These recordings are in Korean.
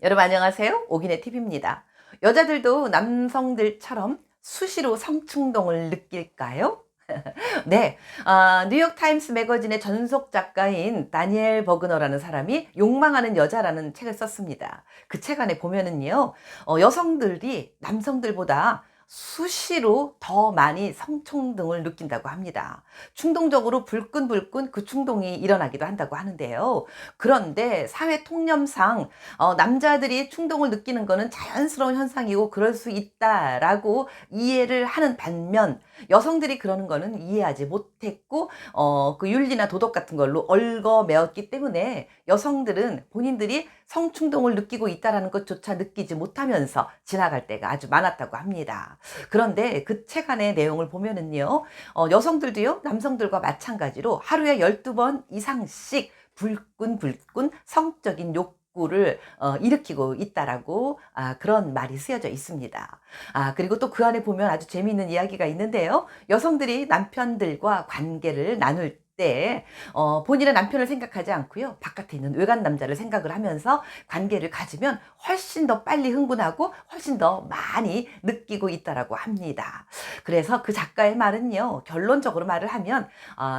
여러분 안녕하세요. 오기네 TV입니다. 여자들도 남성들처럼 수시로 성충동을 느낄까요? 네, 뉴욕타임스 매거진의 전속 작가인 다니엘 버그너라는 사람이 욕망하는 여자라는 책을 썼습니다. 그 책 안에 보면은요, 여성들이 남성들보다 수시로 더 많이 성충동을 느낀다고 합니다. 충동적으로 불끈불끈 그 충동이 일어나기도 한다고 하는데요. 그런데 사회 통념상 남자들이 충동을 느끼는 거는 자연스러운 현상이고 그럴 수 있다라고 이해를 하는 반면 여성들이 그러는 거는 이해하지 못했고 그 윤리나 도덕 같은 걸로 얽어매었기 때문에 여성들은 본인들이 성충동을 느끼고 있다라는 것조차 느끼지 못하면서 지나갈 때가 아주 많았다고 합니다. 그런데 그 책 안의 내용을 보면은요, 여성들도요, 남성들과 마찬가지로 하루에 12번 이상씩 불끈불끈 성적인 욕구를 일으키고 있다라고 그런 말이 쓰여져 있습니다. 그리고 또 그 안에 보면 아주 재미있는 이야기가 있는데요. 여성들이 남편들과 관계를 나눌 때 본인의 남편을 생각하지 않고요. 바깥에 있는 외간 남자를 생각을 하면서 관계를 가지면 훨씬 더 빨리 흥분하고 훨씬 더 많이 느끼고 있다라고 합니다. 그래서 그 작가의 말은요. 결론적으로 말을 하면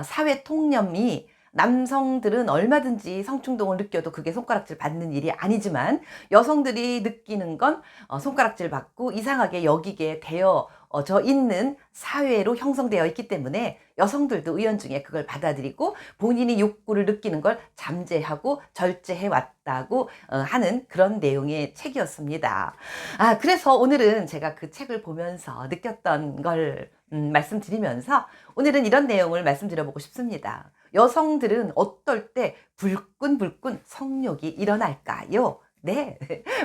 사회 통념이 남성들은 얼마든지 성충동을 느껴도 그게 손가락질 받는 일이 아니지만 여성들이 느끼는 건 손가락질 받고 이상하게 여기게 되어져 있는 사회로 형성되어 있기 때문에 여성들도 의연중에 그걸 받아들이고 본인이 욕구를 느끼는 걸 잠재하고 절제해 왔다고 하는 그런 내용의 책이었습니다. 그래서 오늘은 제가 그 책을 보면서 느꼈던 걸 말씀드리면서 오늘은 이런 내용을 말씀드려보고 싶습니다. 여성들은 어떨 때 불끈불끈 성욕이 일어날까요? 네,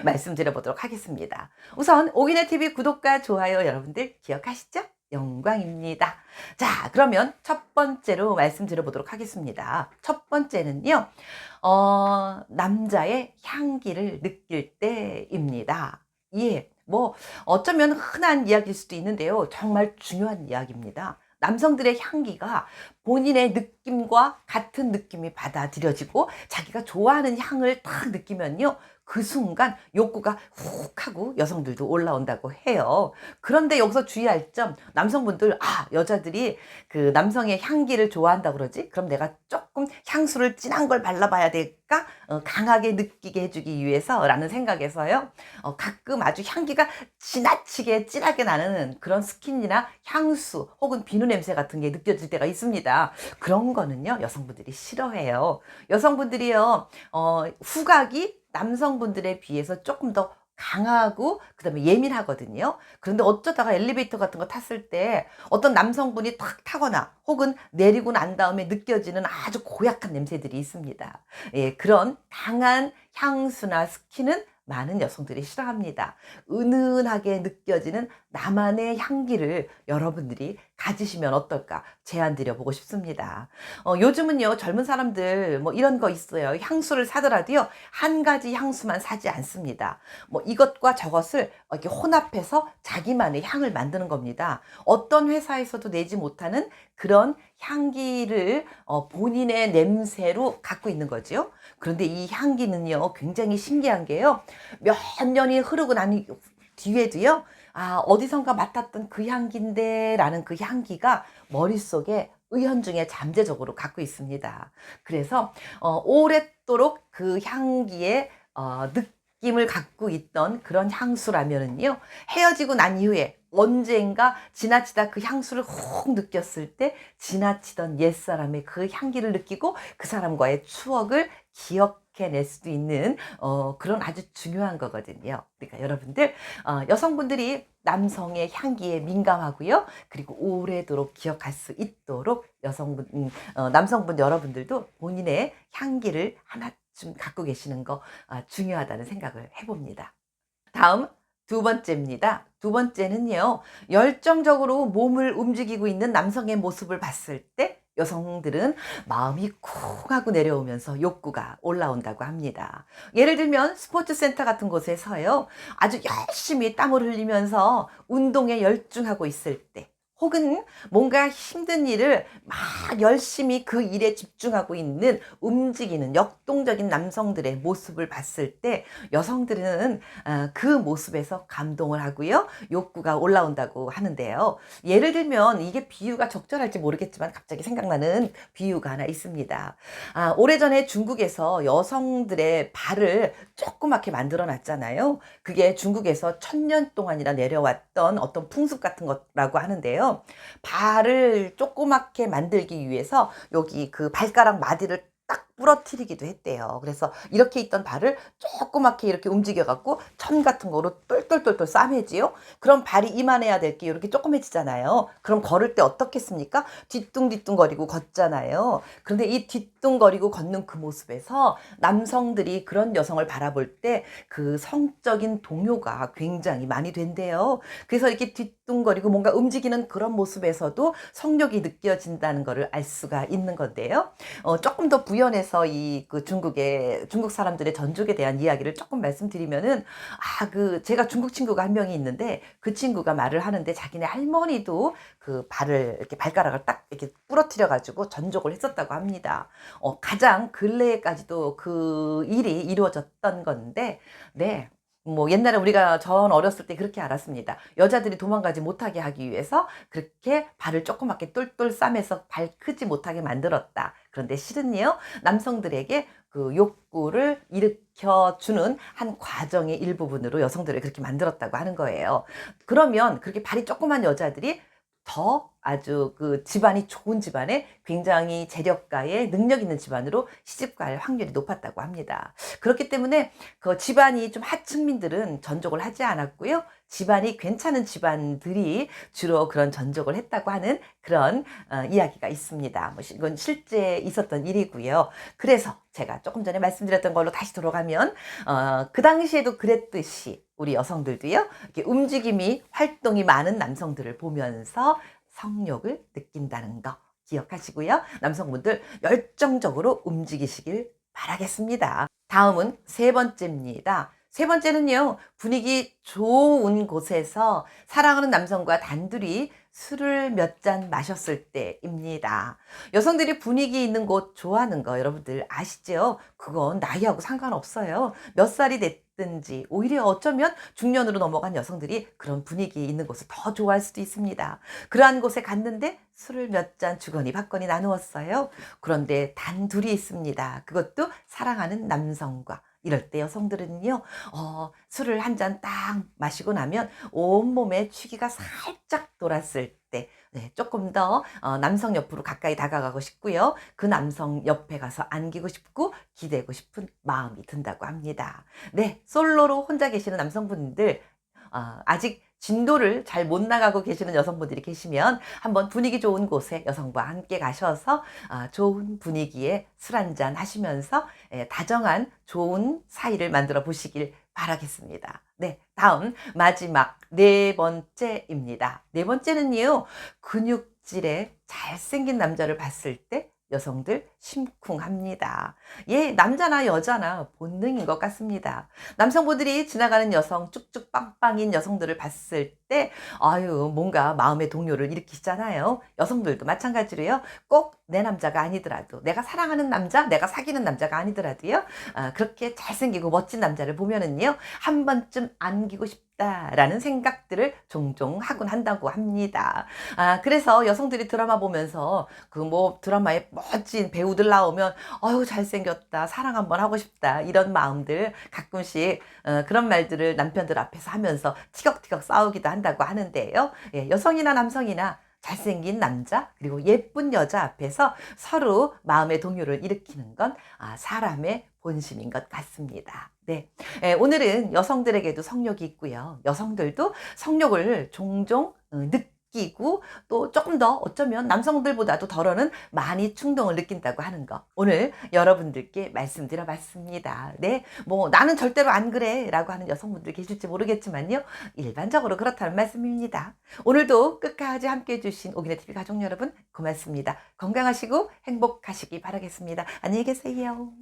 말씀드려보도록 하겠습니다. 우선 오기네 TV 구독과 좋아요 여러분들 기억하시죠? 영광입니다. 자, 그러면 첫 번째로 말씀드려보도록 하겠습니다. 첫 번째는요, 남자의 향기를 느낄 때입니다. 예, 뭐 어쩌면 흔한 이야기일 수도 있는데요. 정말 중요한 이야기입니다. 남성들의 향기가 본인의 느낌과 같은 느낌이 받아들여지고 자기가 좋아하는 향을 딱 느끼면요. 그 순간 욕구가 훅 하고 여성들도 올라온다고 해요. 그런데 여기서 주의할 점, 남성분들, 여자들이 그 남성의 향기를 좋아한다 그러지? 그럼 내가 조금 향수를 진한 걸 발라봐야 될까? 강하게 느끼게 해주기 위해서라는 생각에서요. 가끔 아주 향기가 지나치게 진하게 나는 그런 스킨이나 향수 혹은 비누 냄새 같은 게 느껴질 때가 있습니다. 그런 거는요, 여성분들이 싫어해요. 여성분들이요, 후각이 남성분들에 비해서 조금 더 강하고 그다음에 예민하거든요. 그런데 어쩌다가 엘리베이터 같은 거 탔을 때 어떤 남성분이 탁 타거나 혹은 내리고 난 다음에 느껴지는 아주 고약한 냄새들이 있습니다. 예, 그런 강한 향수나 스킨은 많은 여성들이 싫어합니다. 은은하게 느껴지는 나만의 향기를 여러분들이 가지시면 어떨까 제안 드려보고 싶습니다. 요즘은요, 젊은 사람들 뭐 이런 거 있어요. 향수를 사더라도요, 한 가지 향수만 사지 않습니다. 뭐 이것과 저것을 이렇게 혼합해서 자기만의 향을 만드는 겁니다. 어떤 회사에서도 내지 못하는 그런 향기를 본인의 냄새로 갖고 있는 거죠. 그런데 이 향기는요, 굉장히 신기한 게요, 몇 년이 흐르고 난 뒤에도요, 어디선가 맡았던 그 향기인데 라는 그 향기가 머릿속에 의연중에 잠재적으로 갖고 있습니다. 그래서 오랫도록 그 향기의 느낌을 갖고 있던 그런 향수라면은요, 헤어지고 난 이후에 언젠가 지나치다 그 향수를 훅 느꼈을 때 지나치던 옛사람의 그 향기를 느끼고 그 사람과의 추억을 기억해낼 수도 있는 그런 아주 중요한 거거든요. 그러니까 여러분들, 여성분들이 남성의 향기에 민감하고요. 그리고 오래도록 기억할 수 있도록 남성분 여러분들도 본인의 향기를 하나쯤 갖고 계시는 거 중요하다는 생각을 해봅니다. 다음 두 번째입니다. 두 번째는요, 열정적으로 몸을 움직이고 있는 남성의 모습을 봤을 때 여성들은 마음이 쿵 하고 내려오면서 욕구가 올라온다고 합니다. 예를 들면 스포츠 센터 같은 곳에서요, 아주 열심히 땀을 흘리면서 운동에 열중하고 있을 때 혹은 뭔가 힘든 일을 막 열심히 그 일에 집중하고 있는 움직이는 역동적인 남성들의 모습을 봤을 때 여성들은 그 모습에서 감동을 하고요. 욕구가 올라온다고 하는데요. 예를 들면 이게 비유가 적절할지 모르겠지만 갑자기 생각나는 비유가 하나 있습니다. 오래전에 중국에서 여성들의 발을 조그맣게 만들어 놨잖아요. 그게 중국에서 1000년 동안이나 내려왔던 어떤 풍습 같은 거라고 하는데요. 발을 조그맣게 만들기 위해서 여기 그 발가락 마디를 딱 부러뜨리기도 했대요. 그래서 이렇게 있던 발을 조그맣게 이렇게 움직여 갖고 천 같은 거로 똘똘똘똘 싸매지요. 그럼 발이 이만해야 될 게 이렇게 조그매지잖아요. 그럼 걸을 때 어떻겠습니까? 뒤뚱뒤뚱거리고 걷잖아요. 그런데 이 뒤뚱거리고 걷는 그 모습에서 남성들이 그런 여성을 바라볼 때 그 성적인 동요가 굉장히 많이 된대요. 그래서 이렇게 뒤뚱거리고 뭔가 움직이는 그런 모습에서도 성욕이 느껴진다는 것을 알 수가 있는 건데요. 조금 더 부연해서 이 그 중국 사람들의 전족에 대한 이야기를 조금 말씀드리면은 제가 중국 친구가 한 명이 있는데 그 친구가 말을 하는데 자기네 할머니도 그 발을 이렇게 발가락을 딱 이렇게 부러뜨려 가지고 전족을 했었다고 합니다. 가장 근래에까지도 그 일이 이루어졌던 건데 네. 뭐 옛날에 우리가 전 어렸을 때 그렇게 알았습니다. 여자들이 도망가지 못하게 하기 위해서 그렇게 발을 조그맣게 똘똘 싸매서 발 크지 못하게 만들었다. 그런데 실은요, 남성들에게 그 욕구를 일으켜 주는 한 과정의 일부분으로 여성들을 그렇게 만들었다고 하는 거예요. 그러면 그렇게 발이 조그만 여자들이 더 아주 그 집안이 좋은 집안에 굉장히 재력가의 능력 있는 집안으로 시집갈 확률이 높았다고 합니다. 그렇기 때문에 그 집안이 좀 하층민들은 전족을 하지 않았고요. 집안이 괜찮은 집안들이 주로 그런 전족을 했다고 하는 그런 이야기가 있습니다. 뭐 이건 실제 있었던 일이고요. 그래서 제가 조금 전에 말씀드렸던 걸로 다시 돌아가면 그 당시에도 그랬듯이 우리 여성들도요. 이렇게 움직임이 활동이 많은 남성들을 보면서 성욕을 느낀다는 거 기억하시고요. 남성분들 열정적으로 움직이시길 바라겠습니다. 다음은 세 번째입니다. 세 번째는요, 분위기 좋은 곳에서 사랑하는 남성과 단둘이 술을 몇 잔 마셨을 때입니다. 여성들이 분위기 있는 곳 좋아하는 거 여러분들 아시죠? 그건 나이하고 상관없어요. 몇 살이 됐든지 오히려 어쩌면 중년으로 넘어간 여성들이 그런 분위기 있는 곳을 더 좋아할 수도 있습니다. 그러한 곳에 갔는데 술을 몇 잔 주거니 받거니 나누었어요. 그런데 단둘이 있습니다. 그것도 사랑하는 남성과. 이럴 때 여성들은요, 술을 한 잔 딱 마시고 나면 온몸에 취기가 살짝 돌았을 때, 네, 조금 더 남성 옆으로 가까이 다가가고 싶고요. 그 남성 옆에 가서 안기고 싶고 기대고 싶은 마음이 든다고 합니다. 네, 솔로로 혼자 계시는 남성분들, 아직 진도를 잘 못 나가고 계시는 여성분들이 계시면 한번 분위기 좋은 곳에 여성과 함께 가셔서 좋은 분위기에 술 한잔 하시면서 다정한 좋은 사이를 만들어 보시길 바라겠습니다. 네, 다음 마지막 네 번째입니다. 네 번째는요, 근육질의 잘생긴 남자를 봤을 때 여성들 심쿵합니다. 예, 남자나 여자나 본능인 것 같습니다. 남성분들이 지나가는 여성, 쭉쭉 빵빵인 여성들을 봤을 때, 뭔가 마음의 동요를 일으키잖아요. 여성들도 마찬가지로요. 꼭 내 남자가 아니더라도, 내가 사랑하는 남자, 내가 사귀는 남자가 아니더라도요. 그렇게 잘생기고 멋진 남자를 보면은요, 한 번쯤 안기고 싶다라는 생각들을 종종 하곤 한다고 합니다. 그래서 여성들이 드라마 보면서 드라마에 멋진 배우들 나오면 어유 잘생겼다, 사랑 한번 하고 싶다, 이런 마음들 가끔씩 그런 말들을 남편들 앞에서 하면서 티격티격 싸우기도 한다고 하는데요. 예, 여성이나 남성이나 잘생긴 남자 그리고 예쁜 여자 앞에서 서로 마음의 동요를 일으키는 건 사람의 본심인 것 같습니다. 네, 오늘은 여성들에게도 성욕이 있고요. 여성들도 성욕을 종종 느끼고 또 조금 더 어쩌면 남성들보다도 덜어는 많이 충동을 느낀다고 하는 거 오늘 여러분들께 말씀드려 봤습니다. 네, 뭐 나는 절대로 안 그래 라고 하는 여성분들 계실지 모르겠지만요, 일반적으로 그렇다는 말씀입니다. 오늘도 끝까지 함께 해주신 오기네TV 가족 여러분 고맙습니다. 건강하시고 행복하시기 바라겠습니다. 안녕히 계세요.